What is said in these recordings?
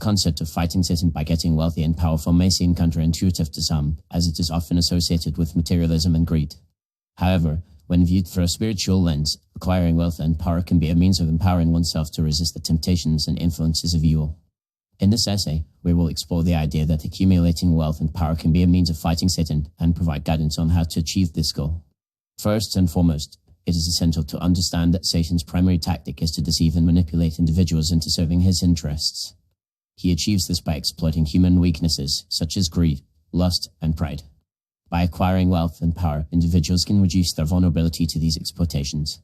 concept of fighting Satan by getting wealthy and powerful may seem counterintuitive to some, as it is often associated with materialism and greed. However, when viewed through a spiritual lens, acquiring wealth and power can be a means of empowering oneself to resist the temptations and influences of evil. In this essay, we will explore the idea that accumulating wealth and power can be a means of fighting Satan and provide guidance on how to achieve this goal. First and foremost, it is essential to understand that Satan's primary tactic is to deceive and manipulate individuals into serving his interests. He achieves this by exploiting human weaknesses such as greed, lust, and pride. By acquiring wealth and power, individuals can reduce their vulnerability to these exploitations.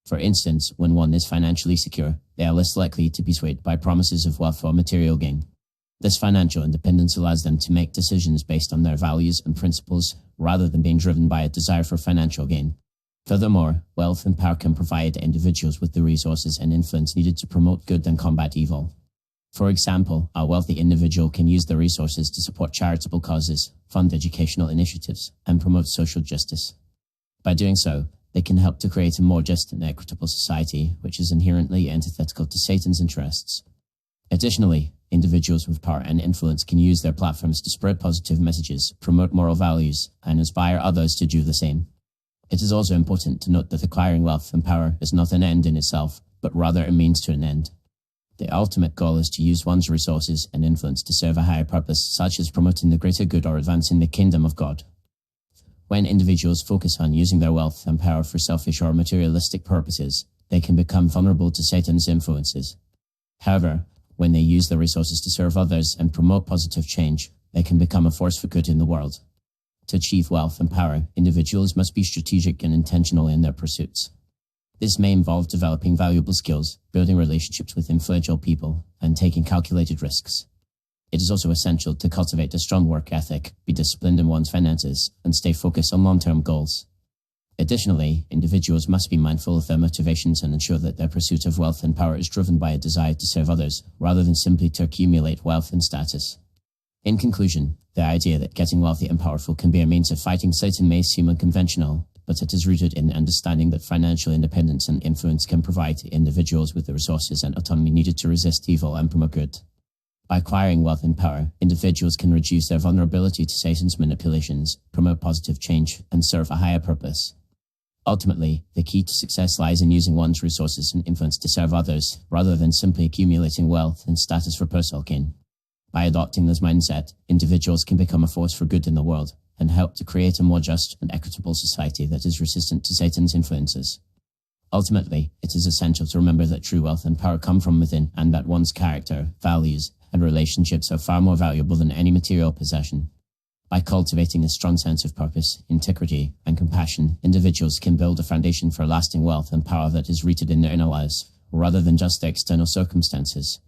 For instance, when one is financially secure, they are less likely to be swayed by promises of wealth or material gain. This financial independence allows them to make decisions based on their values and principles, rather than being driven by a desire for financial gain. Furthermore, wealth and power can provide individuals with the resources and influence needed to promote good and combat evil. For example, a wealthy individual can use the resources to support charitable causes, fund educational initiatives, and promote social justice. By doing so, they can help to create a more just and equitable society, which is inherently antithetical to Satan's interests. Additionally, individuals with power and influence can use their platforms to spread positive messages, promote moral values, and inspire others to do the same. It is also important to note that acquiring wealth and power is not an end in itself, but rather a means to an end. The ultimate goal is to use one's resources and influence to serve a higher purpose, such as promoting the greater good or advancing the kingdom of God. When individuals focus on using their wealth and power for selfish or materialistic purposes, they can become vulnerable to Satan's influences. However, when they use their resources to serve others and promote positive change, they can become a force for good in the world. To achieve wealth and power, individuals must be strategic and intentional in their pursuits. This may involve developing valuable skills, building relationships with influential people, and taking calculated risks. It is also essential to cultivate a strong work ethic, be disciplined in one's finances, and stay focused on long-term goals. Additionally, individuals must be mindful of their motivations and ensure that their pursuit of wealth and power is driven by a desire to serve others, rather than simply to accumulate wealth and status. In conclusion, the idea that getting wealthy and powerful can be a means of fighting Satan may seem unconventional, but it is rooted in understanding that financial independence and influence can provide individuals with the resources and autonomy needed to resist evil and promote good. By acquiring wealth and power, individuals can reduce their vulnerability to Satan's manipulations, promote positive change, and serve a higher purpose. Ultimately, the key to success lies in using one's resources and influence to serve others, rather than simply accumulating wealth and status for personal gain. By adopting this mindset, individuals can become a force for good in the world, and help to create a more just and equitable society that is resistant to Satan's influences. Ultimately, it is essential to remember that true wealth and power come from within, and that one's character, values, and relationships are far more valuable than any material possession. By cultivating a strong sense of purpose, integrity, and compassion, individuals can build a foundation for lasting wealth and power that is rooted in their inner lives, rather than just their external circumstances.